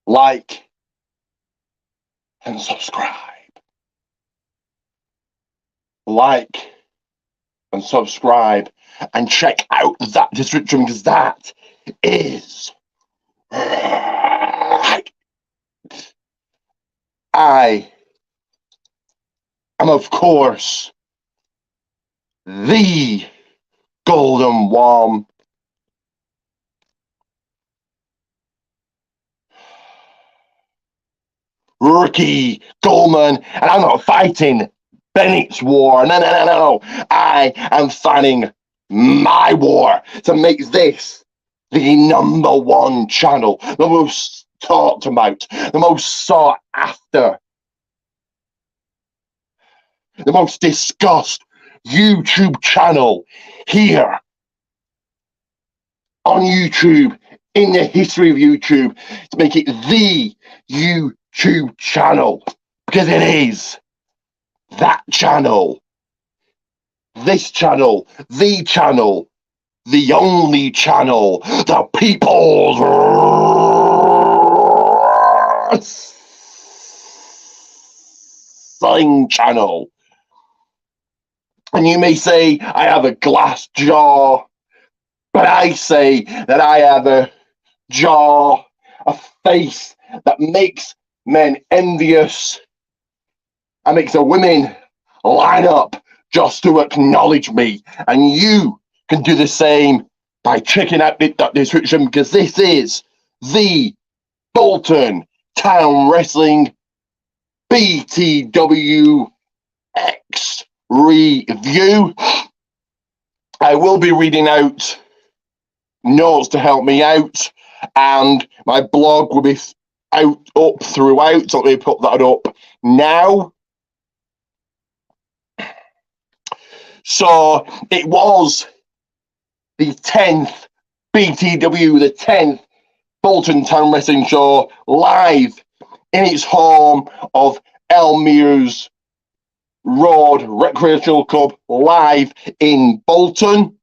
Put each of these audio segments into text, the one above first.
like, and subscribe. Like and subscribe and check out that description because that is right. I am, of course, the Golden One. Rookie Goldman, and I'm not fighting Bennett's war. No. I am fighting my war to make this the #1 channel, the most talked about, the most sought after, the most discussed YouTube channel here on YouTube, in the history of YouTube, to make it the YouTube channel, because it is that channel, this channel, the only channel, the people's wrestling channel. And you may say I have a glass jaw, but I say that I have a jaw, a face that makes men envious and makes the women line up just to acknowledge me. And you can do the same by checking out that description, because this is the Bolton Town Wrestling BTW X review. I will be reading out notes to help me out, and my blog will be up throughout, so let me put that up now. So it was the 10th BTW, the 10th Bolton Town Wrestling Show, live in its home of Elmere's Road Recreational Club, live in Bolton.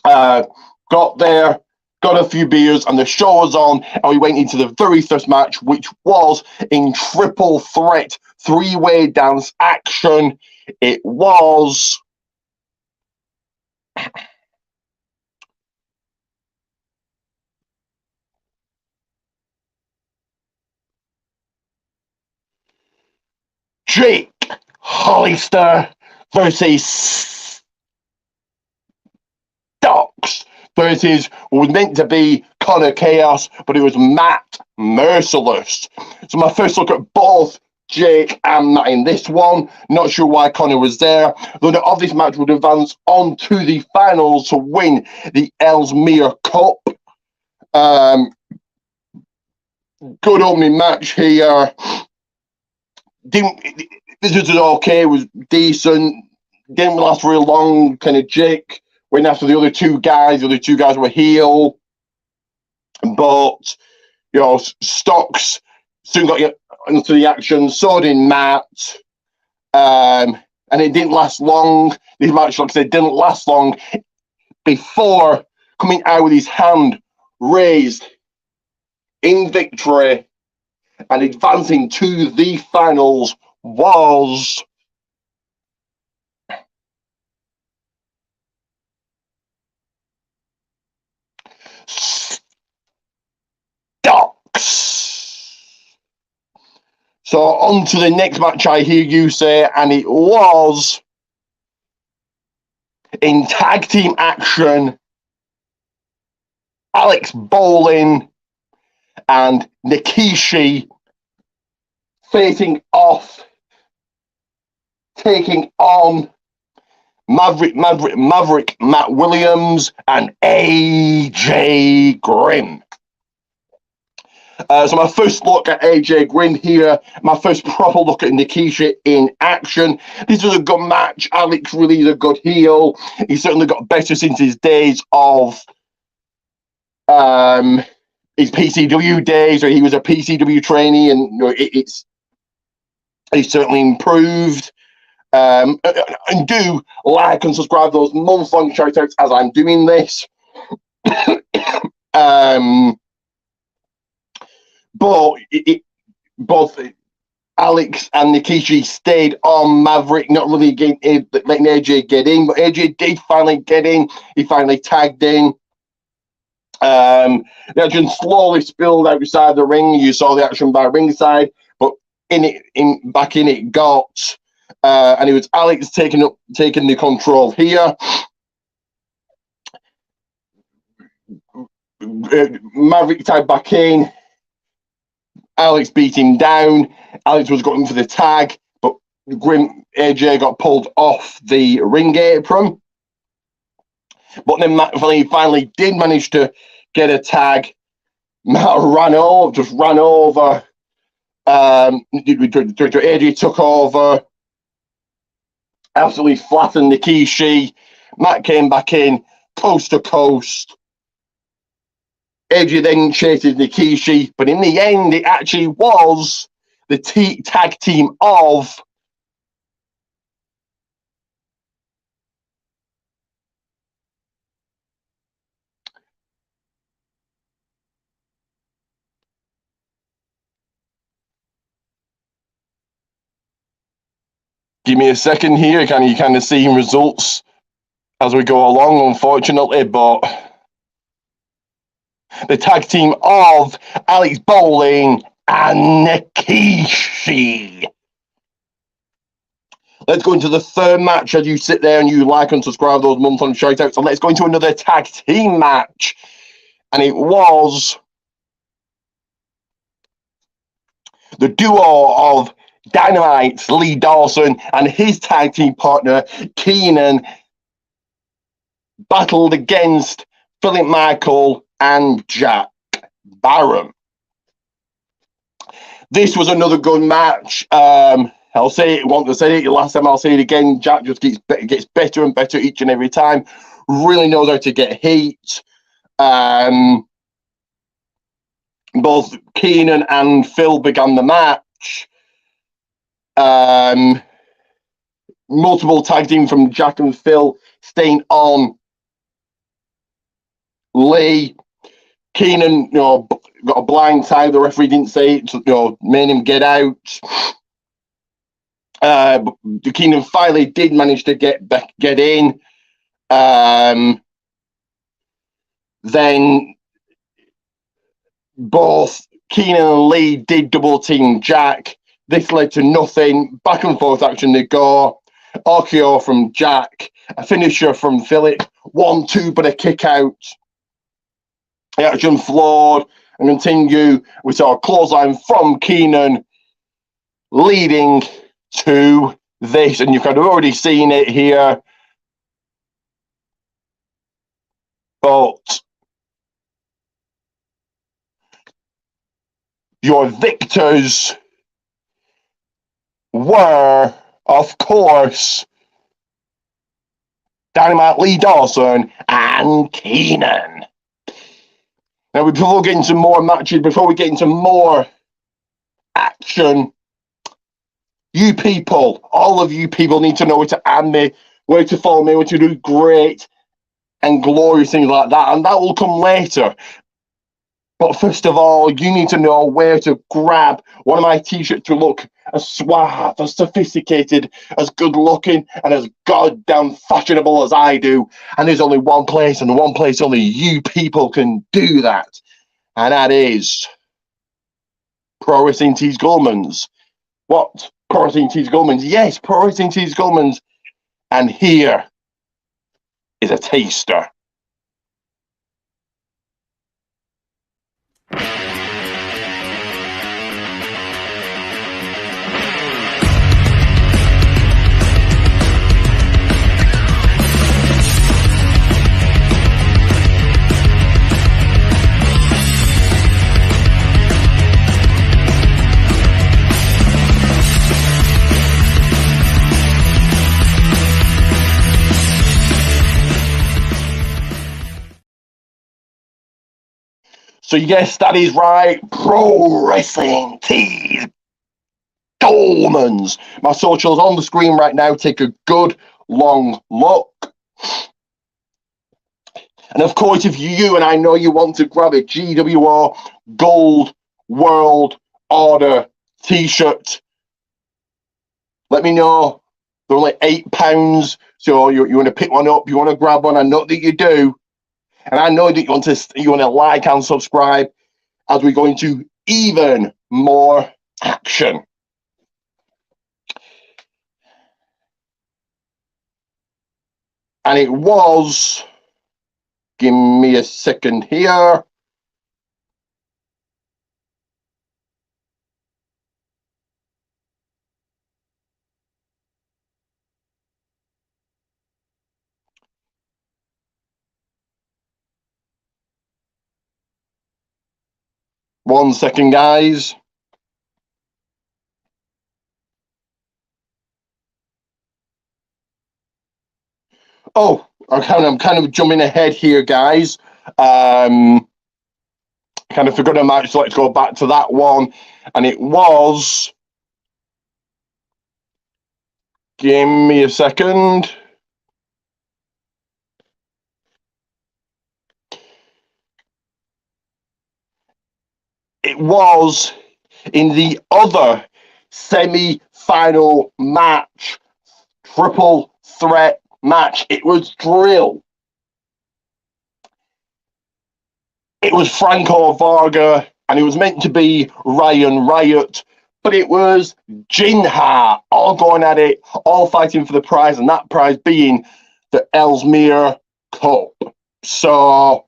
Got there, got a few beers, and the show was on, and we went into the very first match, which was in triple threat, three-way dance action. It was Jake Hollister versus Stocks versus what was meant to be Connor Chaos, but it was Matt Merciless. So my first look at both Jake and Matt in this one. Not sure why Connor was there. The winner of this match would advance on to the finals to win the Ellesmere Cup. Good opening match here. This was okay. It was decent. Didn't last very long. Kind of Jake went after the other two guys. The other two guys were heel, but Stocks soon got into the action. So did Matt, and it didn't last long. This match, like I said, didn't last long before coming out with his hand raised in victory and advancing to the finals was Stocks. So on to the next match, I hear you say, and it was in tag team action, Alex Bolin and Nikishi facing off, taking on Maverick Matt Williams and AJ Grimm. So my first look at AJ Grimm here, my first proper look at Nikishi in action. This was a good match. Alex really is a good heel. He's certainly got better since his days of his PCW days, where he was a PCW trainee, and he's certainly improved. And do like and subscribe those month-long shout-outs as I'm doing this. but both Alex and Nikishi stayed on Maverick, not really letting AJ get in, but AJ did finally get in. He finally tagged in. The action slowly spilled outside the ring. You saw the action by ringside, but back in it got, and it was Alex taking the control here. Maverick tagged back in. Alex beat him down. Alex was going for the tag, but Grim AJ got pulled off the ring apron. But then Matt finally did manage to get a tag. Matt ran over. AJ took over, absolutely flattened Nikishi. Matt came back in, coast to coast. AJ then chases Nikishi, but in the end, it actually was the tag team of give me a second here. You kind of seeing results as we go along, unfortunately, but the tag team of Alex Bowling and Nikishi. Let's go into the third match as you sit there and you like and subscribe those month-on shoutouts. So let's go into another tag team match. And it was the duo of Dynamite's Lee Dawson and his tag team partner, Keenan, battled against Philip Michael and Jack Barham. This was another good match. I'll say it once, I said it last time, I'll say it again. Jack just gets better and better each and every time. Really knows how to get heat. Both Keenan and Phil began the match. Multiple tag team from Jack and Phil staying on Lee. Keenan, got a blind tag. The referee didn't say it, made him get out. Keenan finally did manage to get in. Then both Keenan and Lee did double team Jack. This led to nothing. Back and forth action they go. RKO from Jack. A finisher from Philip. 1-2, but a kick out. The action flowed and continue. We saw a clothesline from Keenan leading to this, and you've kind of already seen it here. But your victors were, of course, Dynamite Lee Dawson and Keenan. Now, before we get into more matches, before we get into more action, you people, all of you people need to know where to add me, where to follow me, where to do great and glorious things like that, and that will come later. But first of all, you need to know where to grab one of my t-shirts to look as suave, as sophisticated, as good-looking, and as goddamn fashionable as I do. And there's only one place, and one place only you people can do that. And that is Pro Wrestling Tees Goldman's. What? Pro Wrestling Tees Goldman's? Yes, Pro Wrestling Tees Goldman's. And here is a taster. So yes, that is right. Pro Wrestling Tees Goldman's. My socials on the screen right now. Take a good long look. And of course, if you, and I know you want to grab a GWO gold World Order t-shirt. Let me know. They're only £8. So you want to pick one up, you want to grab one. I know that you do. And I know that you want to like and subscribe as we go into even more action. And it was, give me a second here. One second, guys. Oh, I'm kind of jumping ahead here, guys. Kind of forgot a match, so let's go back to that one. And it was, give me a second. It was in the other semi-final match, triple threat match. It was Drill. It was Franco Varga, and it was meant to be Ryan Riot, but it was Jinha, all going at it, all fighting for the prize, and that prize being the Ellesmere Cup. So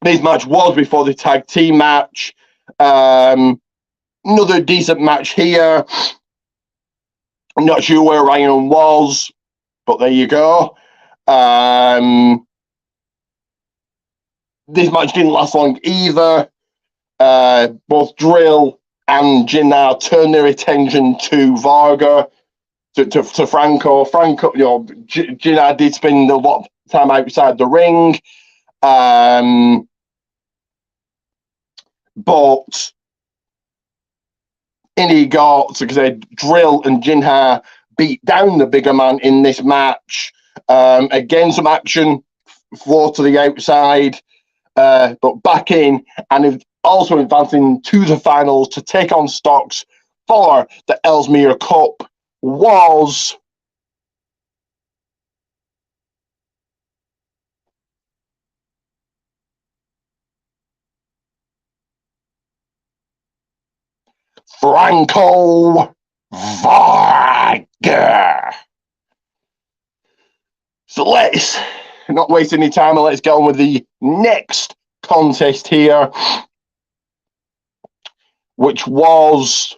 this match was before the tag team match. Another decent match here. I'm not sure where Ryan was, but there you go. This match didn't last long either. Both Drill and Jinna turned their attention to Varga, to Franco. Franco, Jinna did spend a lot of time outside the ring. But in he got, because Drill and Jinha beat down the bigger man in this match. Again, some action, floor to the outside, but back in, and also advancing to the finals to take on Stocks for the Ellesmere Cup was Franco Varga. So let's not waste any time and let's get on with the next contest here, which was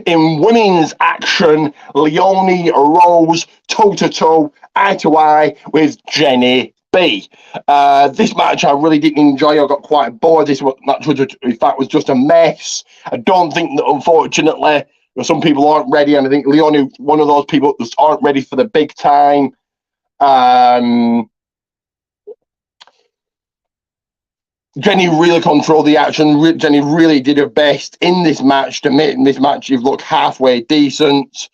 in women's action. Leonie rose toe-to-toe, eye-to-eye with Jenny B. This match I really didn't enjoy. I got quite bored. This match was, in fact, was just a mess. I don't think that, unfortunately, some people aren't ready, and I think Leonie, one of those people that aren't ready for the big time. Jenny really controlled the action. Jenny really did her best in this match to make this match look halfway decent.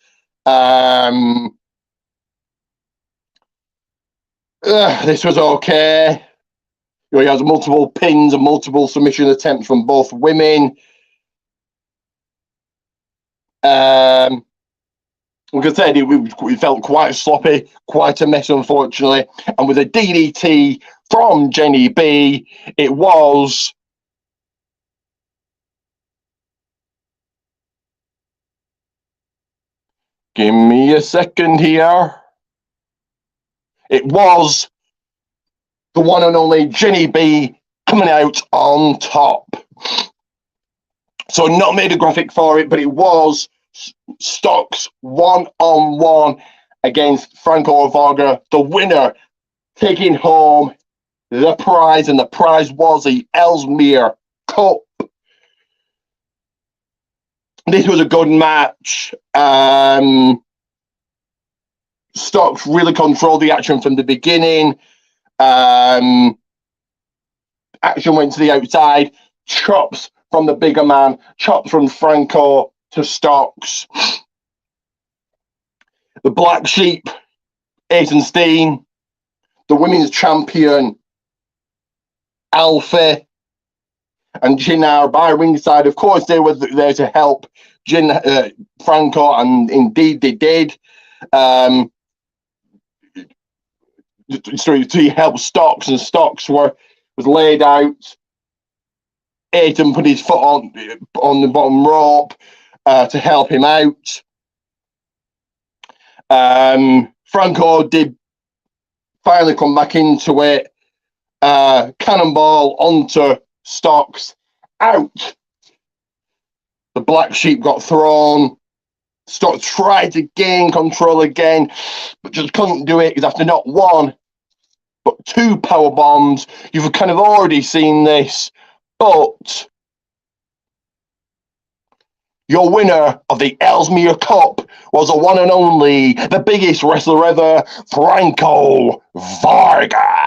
This was okay. He has multiple pins and multiple submission attempts from both women. Like I said, it felt quite sloppy, quite a mess, unfortunately. And with a DDT from Jenny B, it was give me a second here. It was the one and only Jenny B coming out on top. So not made a graphic for it, but it was Stocks one-on-one against Franco Varga, the winner taking home the prize, and the prize was the Ellesmere Cup. This was a good match. Stocks really controlled the action from the beginning. Action went to the outside. Chops from the bigger man. Chops from Franco. to Stocks. The Black Sheep, Eisenstein, the women's champion, Alfie, and Jin are by ringside. Of course, they were there to help Jin, Franco, and indeed they did. To help Stocks, and Stocks was laid out. Aiden put his foot on the bottom rope to help him out. Franco did finally come back into it. Cannonball onto Stocks, out. The Black Sheep got thrown. Stocks tried to gain control again, but just couldn't do it because after not one, but two power bombs, you've kind of already seen this. But your winner of the Ellesmere Cup was the one and only, the biggest wrestler ever, Franco Varga.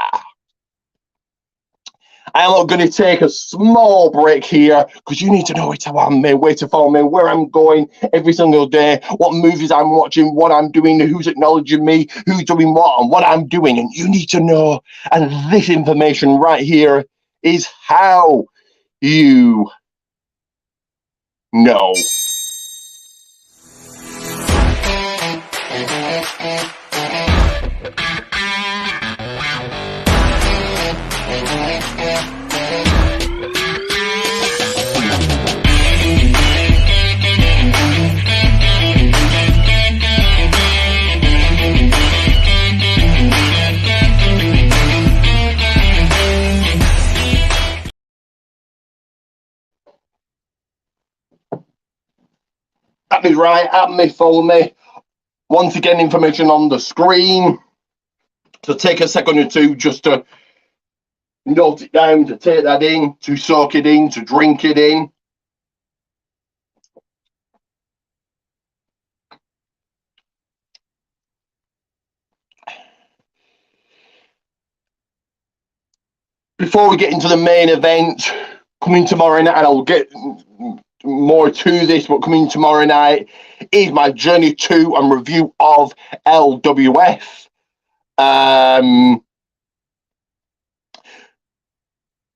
I am not going to take a small break here because you need to know where to follow me, where I'm going every single day, what movies I'm watching, what I'm doing, who's acknowledging me, who's doing what, and what I'm doing. And you need to know. And this information right here is how you know. That is right, at me, follow me. Once again, information on the screen. So take a second or two just to note it down, to take that in, to soak it in, to drink it in. Before we get into the main event, coming tomorrow night, and I'll get more to this, but coming tomorrow night is my journey to and review of LWF.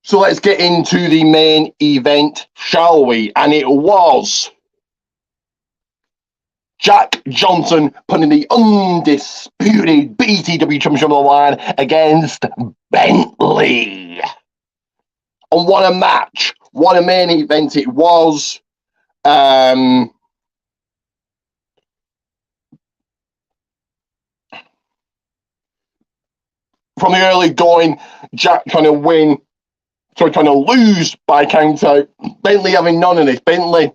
So let's get into the main event, shall we? And it was Jack Johnson putting the undisputed BTW Championship on the line against Bentley. And what a match, what a main event it was. From the early going, Jack trying to lose by count out. Bentley having none of this. Bentley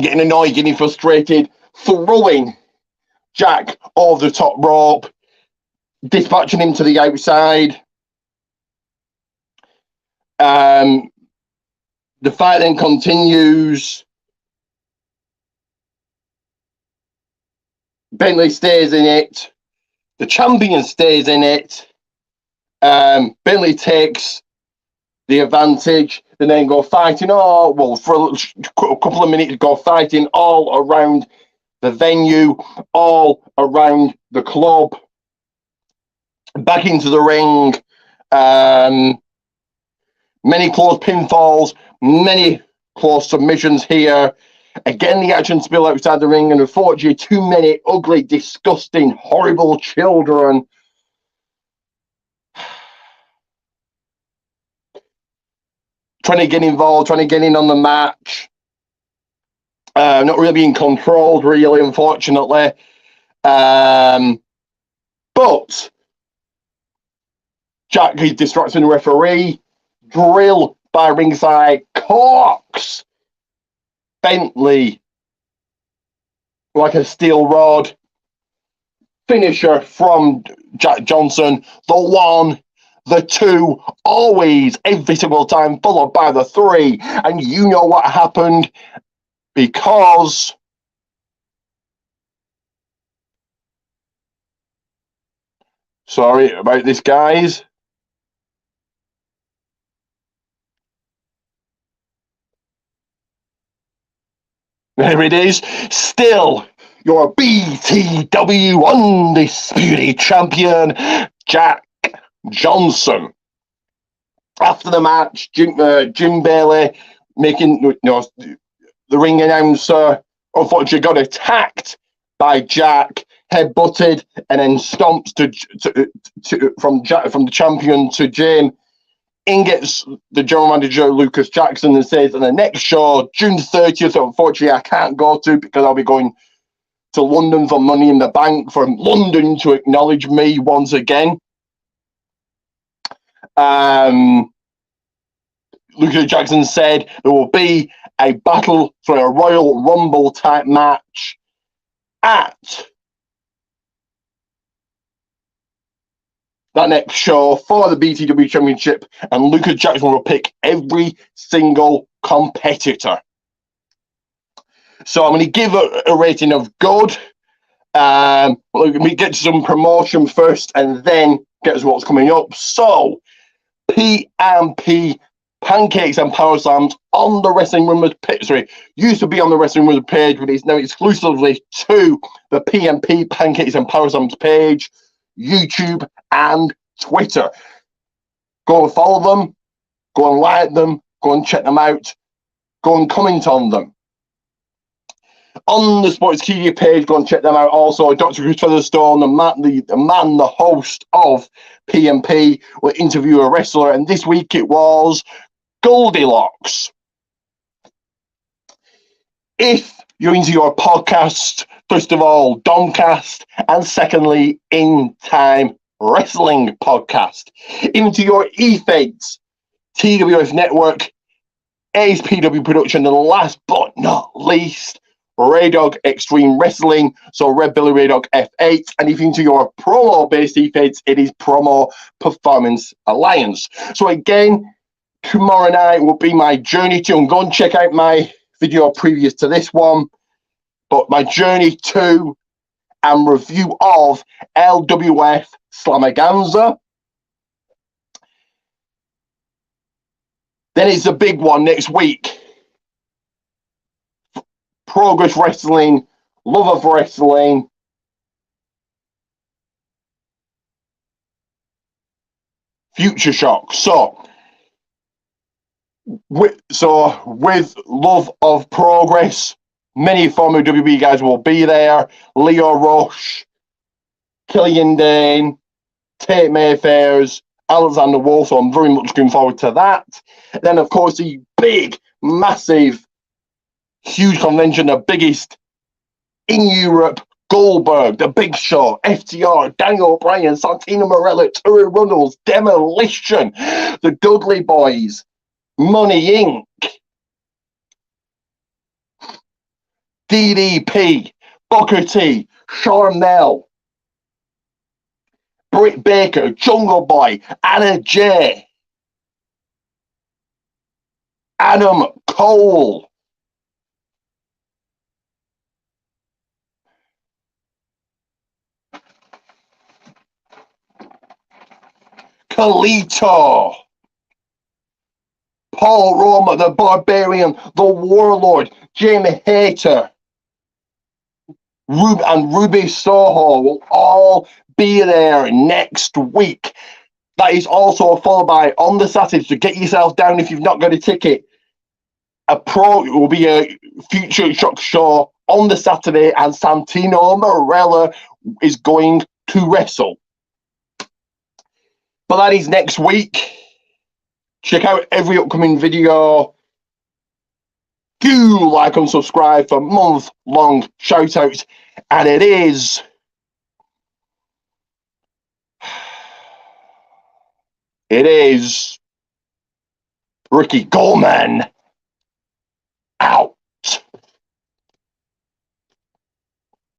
getting annoyed, getting frustrated, throwing Jack over the top rope, dispatching him to the outside. The fight then continues. Bentley stays in it. The champion stays in it. Bentley takes the advantage. They then go fighting for a couple of minutes, go fighting all around the venue, all around the club. Back into the ring. Many close pinfalls, many close submissions here. Again, the action spill outside the ring, and unfortunately, too many ugly, disgusting, horrible children. Trying to get involved, trying to get in on the match. Not really being controlled, really, unfortunately. But Jack is distracting the referee. Drill by ringside. Corks Bentley like a steel rod. Finisher from Jack Johnson. The one, the two, always, every single time, followed by the three. And you know what happened, because sorry about this, guys. There it is. Still, your BTW undisputed champion, Jack Johnson. After the match, Jim Bailey making the ring announcer unfortunately got attacked by Jack, headbutted, and then stomped from the champion to Jim. In gets the general manager, Lucas Jackson, and says, on the next show, June 30th, unfortunately, I can't go to because I'll be going to London for Money in the Bank, for London to acknowledge me once again. Lucas Jackson said there will be a battle for a Royal Rumble type match at that next show for the BTW Championship, and Lucas Jackson will pick every single competitor. So I'm going to give a rating of good. We get to some promotion first and then get to what's coming up. So, PMP Pancakes and Power Slams on the Wrestling Rumors page. Sorry, used to be on the Wrestling Rumors page, but it's now exclusively to the PMP Pancakes and Power Slams page, YouTube and Twitter. Go and follow them, go and like them, go and check them out, go and comment on them. On the Sportskeeda page, go and check them out. Also, Dr. Chris Featherstone, the host of PMP, will interview a wrestler, and this week it was Goldilocks. If you're into your podcast, first of all, DOMCAST, and secondly, In Time Wrestling Podcast. Into your eFeds, TWF Network, ASPW Production, and last but not least, Ray Dog Extreme Wrestling, so Red Billy Ray Dog F8. And if you're into your promo-based eFeds, it is Promo Performance Alliance. So again, tomorrow night will be my journey to, and go and check out my video previous to this one, but my journey to and review of LWF Slamaganza. Then it's a big one next week. Progress Wrestling, Love of Wrestling, Future Shock. So with Love of Progress, many former WB guys will be there. Leo Rush, Killian Dane, Tate Mayfairs, Alexander Wolf. So I'm very much looking forward to that. And then, of course, the big, massive, huge convention, the biggest in Europe, Goldberg, The Big Show, FTR, Daniel Bryan, Santino Marella, Terry Runnels, Demolition, the Dudley Boys, Money Inc., DDP, Booker T, Charmel, Britt Baker, Jungle Boy, Anna Jay, Adam Cole, Kalito, Paul Roma, the Barbarian, the Warlord, Jamie Hayter, and Ruby Soho will all be there next week. That is also followed by, on the Saturday, so get yourself down if you've not got a ticket. It will be a Future Shock show on the Saturday, and Santino Marella is going to wrestle. But that is next week. Check out every upcoming video. Do like and subscribe for month-long shout-outs. And it is Ricky Goldman.